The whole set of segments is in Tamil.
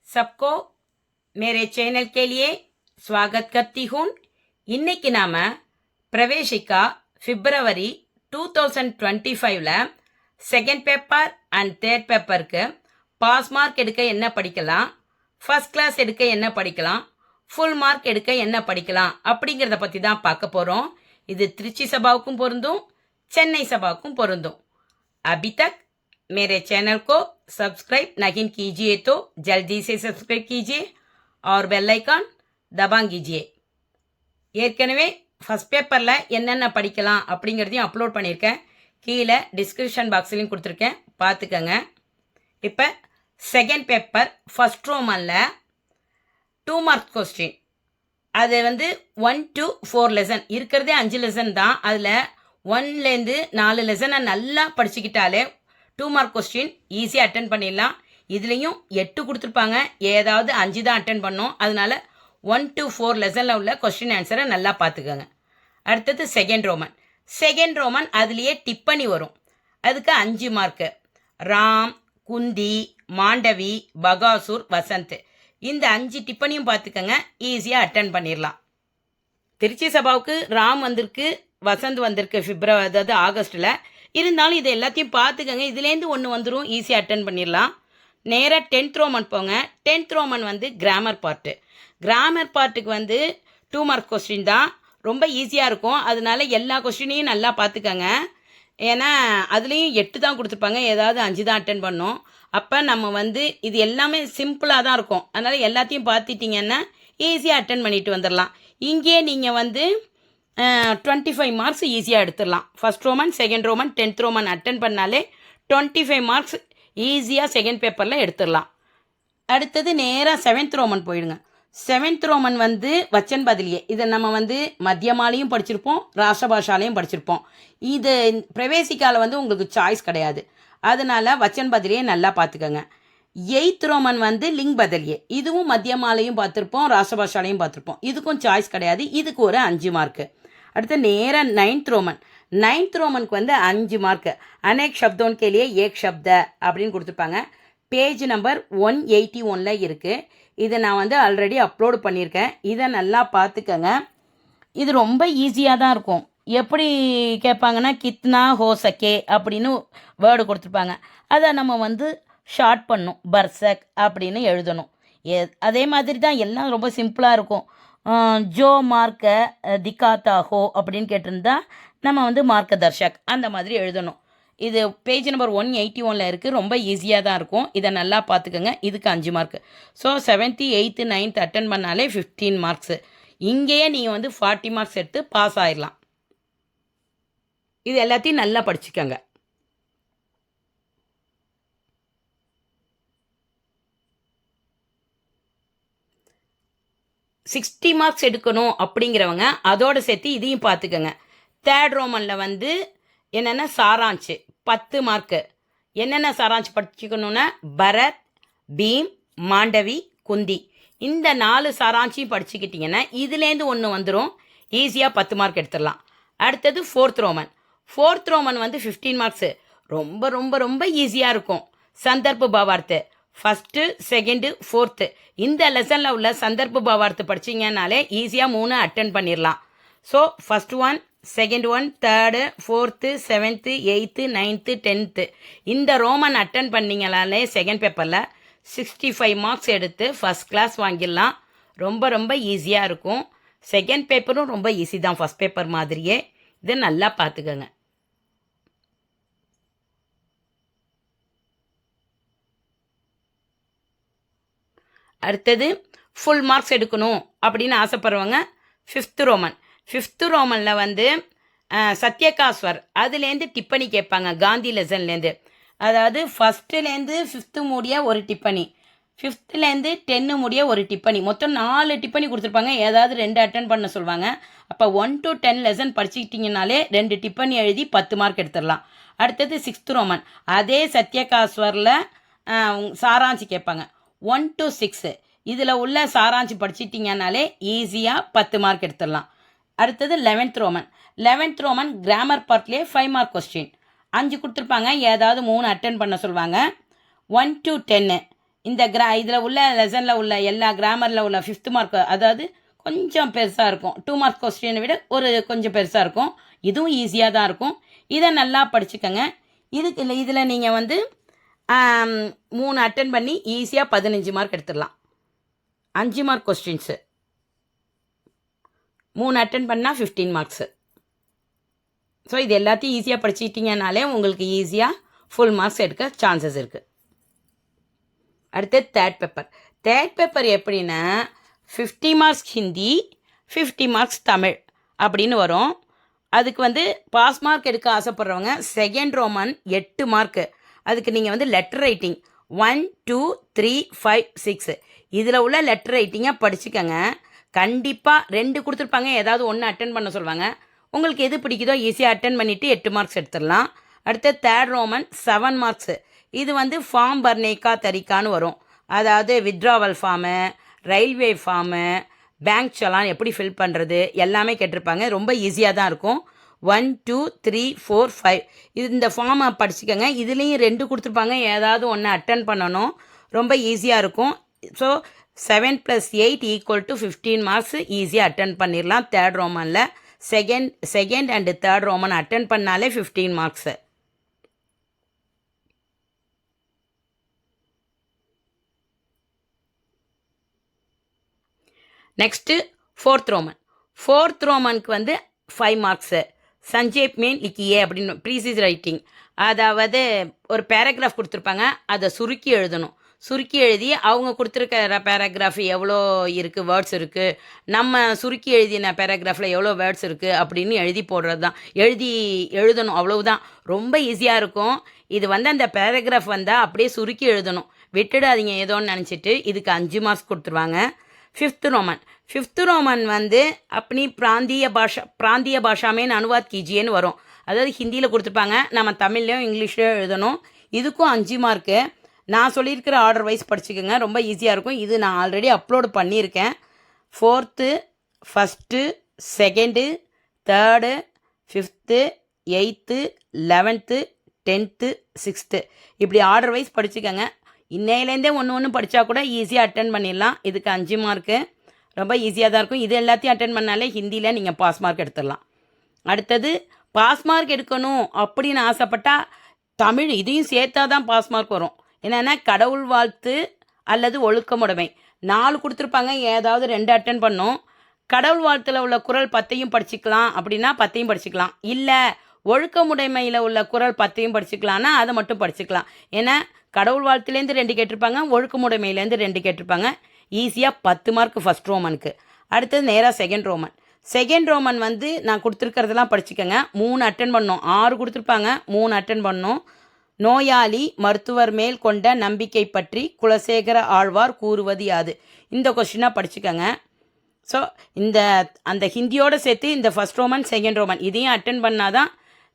सबको मेरे चैनल के लिए स्वागत करती हूँ. இன்னைக்கு நாம பிரவேசிக்கா பிப்ரவரி 2025ல செகண்ட் பேப்பர் அண்ட் தேர்ட் பேப்பருக்கு பாஸ் மார்க் எடுக்க என்ன படிக்கலாம், ஃபர்ஸ்ட் கிளாஸ் எடுக்க என்ன படிக்கலாம், ஃபுல் மார்க் எடுக்க என்ன படிக்கலாம் அப்படிங்கிறத பற்றி தான் பார்க்க போகிறோம். இது திருச்சி சபாவுக்கும் பொருந்தும், சென்னை சபாவுக்கும் பொருந்தும். अभी तक मेरे चैनल को सब्सक्राइब नहीं कीजिए तो जल्दी से सब्सक्राइब कीजिए और बेल आइकन दबा कीजिए. ஏற்கனவே ஃபஸ்ட் பேப்பரில் என்னென்ன படிக்கலாம் அப்படிங்கிறதையும் அப்லோட் பண்ணியிருக்கேன். கீழே டிஸ்கிரிப்ஷன் பாக்ஸ்லையும் கொடுத்துருக்கேன், பார்த்துக்கங்க. இப்போ செகண்ட் பேப்பர் ஃபஸ்ட் ரோமனில் 2 மார்க் கொஸ்டின். அது 1 to 4 லெசன் இருக்கிறதே 5 லெசன் தான். அதில் 1லேருந்து 4 லெசனை நல்லா படிச்சுக்கிட்டாலே 2 மார்க் கொஸ்டின் ஈஸியாக அட்டன் பண்ணிடலாம். இதுலேயும் 8 கொடுத்துருப்பாங்க, ஏதாவது 5 தான் அட்டன் பண்ணோம். அதனால 1 to 4 லெசனில் உள்ள கொஸ்டின் ஆன்சரை நல்லா பார்த்துக்கோங்க. அடுத்தது செகண்ட் ரோமன் அதுலேயே டிப்பணி வரும். அதுக்கு 5 மார்க்கு. ராம், குந்தி, மாண்டவி, பகாசூர், வசந்த், இந்த 5 டிப்பணியும் பார்த்துக்கோங்க, ஈஸியாக அட்டன் பண்ணிடலாம். திருச்சி சபாவுக்கு ராம் வந்திருக்கு, வசந்த் வந்திருக்கு பிப்ரவரி, அதாவது ஆகஸ்ட்டில். இருந்தாலும் இது எல்லாத்தையும் பார்த்துக்கங்க, இதுலேருந்து ஒன்று வந்துடும், ஈஸியாக அட்டன் பண்ணிடலாம். நேராக 10th ரோமன் போங்க. 10th Roman grammar part. Grammar பார்ட்டுக்கு 2 மார்க் கொஸ்டின் தான், ரொம்ப ஈஸியாக இருக்கும். அதனால எல்லா கொஸ்டினையும் நல்லா பார்த்துக்கங்க. ஏன்னா அதுலேயும் 8 தான் கொடுத்துருப்பாங்க, ஏதாவது 5 தான் அட்டன் பண்ணோம். அப்போ நம்ம இது எல்லாமே சிம்பிளாக தான் இருக்கும். அதனால் எல்லாத்தையும் பார்த்துட்டிங்கன்னா ஈஸியாக அட்டன் பண்ணிட்டு வந்துடலாம். இங்கேயே நீங்கள் 25 மார்க்ஸ் ஈஸியாக எடுத்துடலாம். First Roman, second Roman, 10th Roman attend பண்ணாலே 25 மார்க்ஸ் ஈஸியாக செகண்ட் பேப்பரில் எடுத்துடலாம். அடுத்தது நேராக 7th ரோமன் போயிடுங்க. 7th Roman வச்சன் பதிலியே. இதை நம்ம மத்தியமாலையும் படிச்சிருப்போம், ராஷ்டிரபாஷாலையும் படிச்சிருப்போம். இது பிரவேசிக்கால உங்களுக்கு சாய்ஸ் கிடையாது. அதனால வச்சன் பதிலியே நல்லா பார்த்துக்கோங்க. 8th Roman link பதிலியே. இதுவும் மத்தியமாலையும் பார்த்துருப்போம், ராஷ்டிரபாஷாலையும் பார்த்துருப்போம். இதுக்கும் சாய்ஸ் கிடையாது. இதுக்கு ஒரு 5 மார்க்கு. அடுத்து நேராக 9th ரோமன். 9th ரோமனுக்கு 5 mark. அநேக் ஷப்தோன் கேலியே ஏக் ஷப்த அப்படின்னு கொடுத்துருப்பாங்க. பேஜ் நம்பர் 181 இருக்குது. இதை நான் ஆல்ரெடி அப்லோடு பண்ணியிருக்கேன். இதை நல்லா பார்த்துக்கங்க. இது ரொம்ப ஈஸியாக தான் இருக்கும். எப்படி கேட்பாங்கன்னா கித்னா ஹோ சக்கே அப்படின்னு வேர்டு கொடுத்துருப்பாங்க. அதை நம்ம ஷார்ட் பண்ணும், பர்சக் அப்படின்னு எழுதணும். அதே மாதிரி தான் எல்லாம் ரொம்ப சிம்பிளாக இருக்கும். ஜோ மார்க்க திகாத்தா ஹோ அப்படின்னு கேட்டிருந்தா நம்ம மார்க்க தர்ஷக் அந்த மாதிரி எழுதணும். இது பேஜ் நம்பர் 181 இருக்குது. ரொம்ப ஈஸியாக தான் இருக்கும். இதை நல்லா பார்த்துக்கோங்க. இதுக்கு 5 mark. So 7th 8th 9th attend பண்ணாலே 15 மார்க்ஸு. இங்கேயே நீங்கள் 40 மார்க்ஸ் எடுத்து பாஸ் ஆயிடலாம். இது எல்லாத்தையும் நல்லா படிச்சுக்கோங்க. $60 மார்க்ஸ் எடுக்கணும் அப்படிங்கிறவங்க அதோடு சேர்த்து இதையும் பார்த்துக்கோங்க. 3rd ரோமனில் என்னென்ன சாராஞ்சு 10 மார்க்கு. என்னென்ன சாராஞ்சு படிச்சுக்கணுன்னா பரத், பீம், மாண்டவி, குந்தி, இந்த 4 சாராஞ்சியும் படிச்சுக்கிட்டிங்கன்னா இதுலேருந்து ஒன்று வந்துடும், ஈஸியாக 10 மார்க் எடுத்துடலாம். அடுத்தது 4th Roman. 4th Roman 15 marks. ரொம்ப ரொம்ப ரொம்ப ஈஸியாக இருக்கும். சந்தர்ப்ப பாவார்த்து ஃபஸ்ட்டு, செகண்டு, 4th இந்த லெசனில் உள்ள சந்தர்ப்ப பாவார்த்து படிச்சிங்கனாலே ஈஸியாக 3 அட்டன் பண்ணிடலாம். So first 1, second 1, 3rd, 4th, 7th, 8th, 9th, 10th இந்த ரோமன் அட்டன் பண்ணிங்களாலே செகண்ட் பேப்பரில் 65 மார்க்ஸ் எடுத்து ஃபஸ்ட் கிளாஸ் வாங்கிடலாம். ரொம்ப ரொம்ப ஈஸியாக இருக்கும். செகண்ட் பேப்பரும் ரொம்ப ஈஸி தான், ஃபஸ்ட் பேப்பர் மாதிரியே. இதை நல்லா பார்த்துக்கோங்க. அடுத்தது ஃபுல் மார்க்ஸ் எடுக்கணும் அப்படின்னு ஆசைப்படுறவங்க 5th ரோமன். 5th ரோமனில் சத்யகாஸ்வர் அதுலேருந்து டிப்பணி கேட்பாங்க, காந்தி லெசன்லேருந்து. அதாவது ஃபஸ்ட்டுலேருந்து 5th முடிய ஒரு டிப்பணி, 5thலேருந்து 10 முடிய ஒரு டிப்பணி, மொத்தம் 4 டிப்பணி கொடுத்துருப்பாங்க. ஏதாவது 2 அட்டன் பண்ண சொல்லுவாங்க. அப்போ 1 to 10 லெசன் படிச்சுக்கிட்டிங்கனாலே 2 டிப்பணி எழுதி 10 மார்க் எடுத்துடலாம். அடுத்தது 6th ரோமன். அதே சத்யகாஸ்வரில் சாராஞ்சி கேட்பாங்க 1 to 6. இதில் உள்ள சாராஞ்சி படிச்சிட்டிங்கனாலே ஈஸியாக 10 மார்க் எடுத்துடலாம். அடுத்தது 11th Roman. 11th Roman grammar பார்ட்லேயே 5 மார்க் கொஸ்டின் 5 கொடுத்துருப்பாங்க. ஏதாவது 3 அட்டன் பண்ண சொல்லுவாங்க. 1 to 10 இந்த இதில் உள்ள லெசனில் உள்ள எல்லா கிராமரில் உள்ள 5th மார்க் அதாவது கொஞ்சம் பெருசாக இருக்கும். 2 மார்க் கொஸ்டினை விட கொஞ்சம் பெருசாக இருக்கும். இதுவும் ஈஸியாக தான் இருக்கும். இதை நல்லா படிச்சுக்கோங்க. இதில் நீங்கள் வந்து 3 அட்டன் பண்ணி ஈஸியாக 15 மார்க் எடுத்துடலாம். 5 மார்க் கொஸ்டின்ஸு 3 அட்டன் பண்ணால் 15 மார்க்ஸு. ஸோ இது எல்லாத்தையும் ஈஸியாக படிச்சுக்கிட்டிங்கனாலே உங்களுக்கு ஈஸியாக ஃபுல் மார்க்ஸ் எடுக்க சான்சஸ் இருக்குது. அடுத்து தேர்ட் பேப்பர் எப்படின்னா 50 மார்க்ஸ் ஹிந்தி, 50 மார்க்ஸ் தமிழ் அப்படின்னு வரும். அதுக்கு வந்து பாஸ் மார்க் எடுக்க ஆசைப்படுறவங்க செகண்ட் ரோமன் 8 மார்க்கு. அதுக்கு நீங்கள் வந்து லெட்டர் ரைட்டிங் 1, 2, 3, 5, 6 இதில் உள்ள லெட்டர் ரைட்டிங்கை படிச்சுக்கோங்க. கண்டிப்பாக 2 கொடுத்துருப்பாங்க, ஏதாவது 1 அட்டன் பண்ண சொல்லுவாங்க. உங்களுக்கு எது பிடிக்குதோ ஈஸியாக அட்டன் பண்ணிவிட்டு 8 மார்க்ஸ் எடுத்துடலாம். அடுத்து தேர்ட் ரோமன் 7 மார்க்ஸு. இது வந்து ஃபார்ம் பர்னேக்கா தரிக்கான்னு வரும். அதாவது withdrawal form, railway form, bank challan எப்படி ஃபில் பண்ணுறது எல்லாமே கேட்டிருப்பாங்க. ரொம்ப ஈஸியாக தான் இருக்கும். 1, 2, 3, 4, 5 இந்த ஃபார்மை படிச்சுக்கோங்க. இதுலேயும் 2 கொடுத்துருப்பாங்க, ஏதாவது 1 அட்டன் பண்ணணும். ரொம்ப ஈஸியாக இருக்கும். ஸோ 7 + 8 = 15 மார்க்ஸ் ஈஸியாக அட்டன் பண்ணிடலாம். தேர்ட் ரோமனில் second and third Roman attend பண்ணாலே 15 மார்க்ஸு. நெக்ஸ்ட்டு ஃபோர்த் ரோமனுக்கு வந்து 5 மார்க்ஸு. சஞ்சேப் மேன் லிக்கியே அப்படின்னு ப்ரீசிஸ் ரைட்டிங். அதாவது ஒரு பேராகிராஃப் கொடுத்துருப்பாங்க, அதை சுருக்கி எழுதணும். சுருக்கி எழுதி அவங்க கொடுத்துருக்கிற பேராகிராஃப் எவ்வளோ இருக்குது, வேர்ட்ஸ் இருக்குது, நம்ம சுருக்கி எழுதின பேராகிராஃபில் எவ்வளோ வேர்ட்ஸ் இருக்குது அப்படின்னு எழுதி போடுறது தான். எழுதணும், அவ்வளவுதான். ரொம்ப ஈஸியாக இருக்கும். இது வந்து அந்த பேராகிராஃப் வந்தால் அப்படியே சுருக்கி எழுதணும், விட்டுடாதீங்க ஏதோன்னு நினச்சிட்டு. இதுக்கு 5 மார்க்ஸ் கொடுத்துருவாங்க. ஃபிஃப்த் ரோமன் வந்து அப்படி பிராந்திய பாஷாமேன்னு அனுவாத் கீஜியேன்னு வரும். அதாவது ஹிந்தியில் கொடுத்துருப்பாங்க, நம்ம தமிழ்லையும் இங்கிலீஷ்லையும் எழுதணும். இதுக்கும் 5 மார்க்கு. நான் சொல்லியிருக்கிற ஆர்டர் வைஸ் படிச்சுக்கோங்க, ரொம்ப ஈஸியாக இருக்கும். இது நான் ஆல்ரெடி அப்லோடு பண்ணியிருக்கேன். 4th, 1st, 2nd, 3rd, 5th, 8th, 11th, 10th, 6th இப்படி ஆர்டர் வைஸ் படிச்சுக்கோங்க. இன்னையிலேருந்தே ஒன்று படித்தா கூட ஈஸியாக அட்டன் பண்ணிடலாம். இதுக்கு 5 மார்க்கு. ரொம்ப ஈஸியாக தான் இருக்கும். இது எல்லாத்தையும் அட்டன் பண்ணாலே ஹிந்தியில் நீங்கள் பாஸ் மார்க் எடுத்துடலாம். அடுத்தது பாஸ் மார்க் எடுக்கணும் அப்படின்னு ஆசைப்பட்டால் தமிழ் இதையும் சேர்த்தா தான் பாஸ் மார்க் வரும். என்னென்னா கடவுள் வாழ்த்து அல்லது ஒழுக்கமுடைமை 4 கொடுத்துருப்பாங்க, ஏதாவது 2 அட்டன் பண்ணோம். கடவுள் வாழ்த்தில் உள்ள குறள் 10 படிச்சுக்கலாம் அப்படின்னா 10 படிச்சுக்கலாம். இல்லை ஒழுக்கமுடைமையில் உள்ள குறள் 10 படிச்சுக்கலான்னா அதை மட்டும் படிச்சுக்கலாம். ஏன்னா கடவுள் வாழ்த்துலேருந்து 2 கேட்டிருப்பாங்க, ஒழுக்கமுடைமையிலேருந்து 2 கேட்டிருப்பாங்க. ஈஸியாக 10 மார்க் ஃபஸ்ட் ரோமனுக்கு. அடுத்தது நேராக செகண்ட் ரோமன் வந்து நான் கொடுத்துருக்கிறதெல்லாம் படிச்சுக்கோங்க. 3 அட்டன் பண்ணோம். 6 கொடுத்துருப்பாங்க, 3 அட்டன் பண்ணோம். நோயாளி மருத்துவர் மேல் கொண்ட நம்பிக்கை பற்றி குலசேகர ஆழ்வார் கூறுவது யாது? இந்த கொஸ்டினாக படிச்சுக்கோங்க. ஸோ அந்த ஹிந்தியோடு சேர்த்து இந்த ஃபஸ்ட் ரோமன் செகண்ட் ரோமன் இதையும் அட்டன் பண்ணால் தான்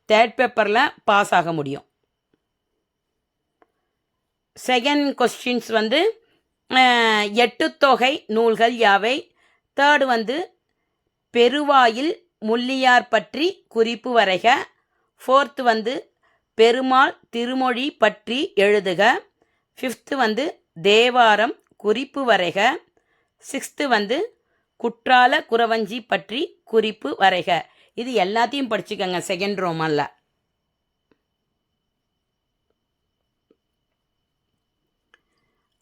தேர்ட் பேப்பரில் பாஸ் ஆக முடியும். செகண்ட் கொஸ்டின்ஸ் வந்து 8 தொகை நூல்கள் யாவை? தேர்டு வந்து பெருவாயில் முள்ளியார் பற்றி குறிப்பு வரைக. 4th வந்து பெருமாள் திருமொழி பற்றி எழுதுக. 5th வந்து தேவாரம் குறிப்பு வரைக. 6th வந்து குற்றால குறவஞ்சி பற்றி குறிப்பு வரைக. இது எல்லாத்தையும் படிச்சுக்கோங்க செகண்ட் ரோமனில்.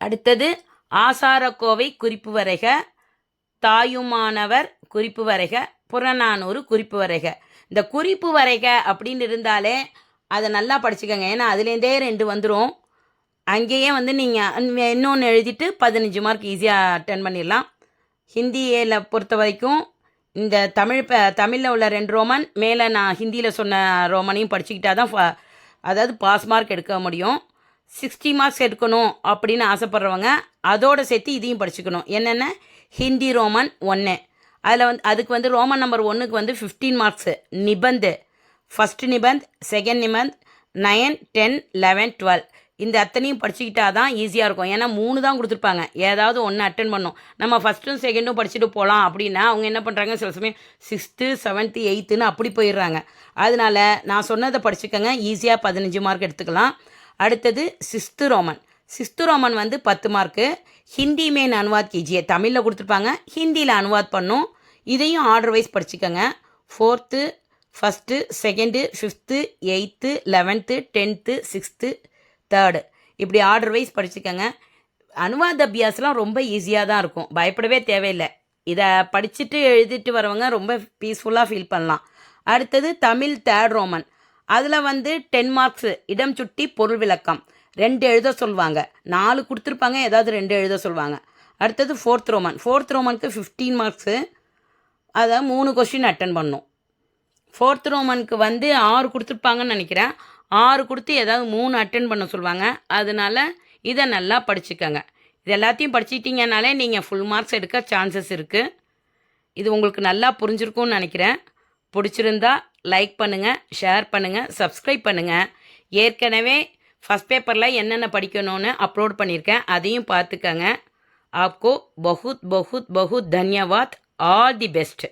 அடுத்தது ஆசாரக்கோவை குறிப்பு வரைக, தாயுமானவர் குறிப்பு வரைக, புறநானூறு குறிப்பு வரைக. இந்த குறிப்பு வரைக அப்படின்னு இருந்தாலே அதை நல்லா படிச்சுக்கோங்க. ஏன்னா அதுலேருந்தே 2 வந்துடும். அங்கேயே வந்து நீங்கள் இன்னொன்று எழுதிட்டு 15 மார்க் ஈஸியாக அட்டன் பண்ணிடலாம். ஹிந்தியில் பொறுத்த வரைக்கும் இந்த தமிழில் உள்ள 2 ரோமன் மேலே நான் ஹிந்தியில் சொன்ன ரோமனையும் படிச்சுக்கிட்டா தான் அதாவது பாஸ் மார்க் எடுக்க முடியும். 60 மார்க்ஸ் எடுக்கணும் அப்படின்னு ஆசைப்பட்றவங்க அதோடு சேர்த்து இதையும் படிச்சுக்கணும். என்னென்ன ஹிந்தி ரோமன் 1 அதில் வந்து அதுக்கு வந்து ரோமன் நம்பர் 1க்கு வந்து 15 மார்க்ஸு. நிபந்து ஃபஸ்ட்டு நிபந்த், செகண்ட் நிபந்த், 9, 10, 11, 12 இந்த அத்தனையும் படிச்சுக்கிட்டா தான் ஈஸியாக இருக்கும். ஏன்னா 3 தான் கொடுத்துருப்பாங்க, ஏதாவது 1 அட்டன் பண்ணணும். நம்ம ஃபஸ்ட்டும் செகண்டும் படிச்சுட்டு போகலாம் அப்படின்னா அவங்க என்ன பண்ணுறாங்க, சில சமயம் 6th, 7th, 8th அப்படி போயிடுறாங்க. அதனால் நான் சொன்னதை படிச்சுக்கோங்க, ஈஸியாக 15 மார்க் எடுத்துக்கலாம். அடுத்தது 6th ரோமன். சிக்ஸ்த்து ரோமன் வந்து 10 மார்க்கு. ஹிந்தி மேன் அனுவாத் கீஜியே, தமிழில் கொடுத்துருப்பாங்க, ஹிந்தியில் அனுவாத் பண்ணும். இதையும் ஆர்டர் வைஸ் படிச்சுக்கோங்க. 4th, 1st, 2nd, 5th, 8th, 11th, 10th, 6th, 3rd இப்படி ஆர்டர் வைஸ் படிச்சுக்கோங்க. அனுவாத் அபியாஸ்லாம் ரொம்ப ஈஸியாக தான் இருக்கும், பயப்படவே தேவையில்லை. இதை படிச்சுட்டு எழுதிட்டு வரவங்க ரொம்ப பீஸ்ஃபுல்லாக ஃபீல் பண்ணலாம். அடுத்தது தமிழ் 3rd ரோமன். அதில் வந்து 10 மார்க்ஸு, இடம் சுட்டி பொருள் விளக்கம் 2 எழுத சொல்லுவாங்க. 4 கொடுத்துருப்பாங்க, ஏதாவது 2 எழுத சொல்லுவாங்க. அடுத்தது 4th ரோமன். 4th ரோமனுக்கு 15 மார்க்ஸு, அதை 3 கொஸ்டின் அட்டன் பண்ணும். 4th ரோமனுக்கு வந்து 6 கொடுத்துருப்பாங்கன்னு நினைக்கிறேன். 6 கொடுத்து ஏதாவது 3 அட்டன் பண்ண சொல்லுவாங்க. அதனால இதை நல்லா படிச்சுக்கோங்க. இது எல்லாத்தையும் படிச்சிட்டிங்கனாலே நீங்கள் ஃபுல் மார்க்ஸ் எடுக்க சான்சஸ் இருக்குது. இது உங்களுக்கு நல்லா புரிஞ்சிருக்கும்னு நினைக்கிறேன். பிடிச்சிருந்தா லைக் பண்ணுங்கள், ஷேர் பண்ணுங்கள், சப்ஸ்கிரைப் பண்ணுங்கள். ஏற்கனவே ஃபஸ்ட் பேப்பரில் என்னென்ன படிக்கணும்னு அப்லோட் பண்ணியிருக்கேன், அதையும் பார்த்துக்கங்க. ஆப்கோ பகுத் பகுத் பகுத் தன்யவாத். All the best.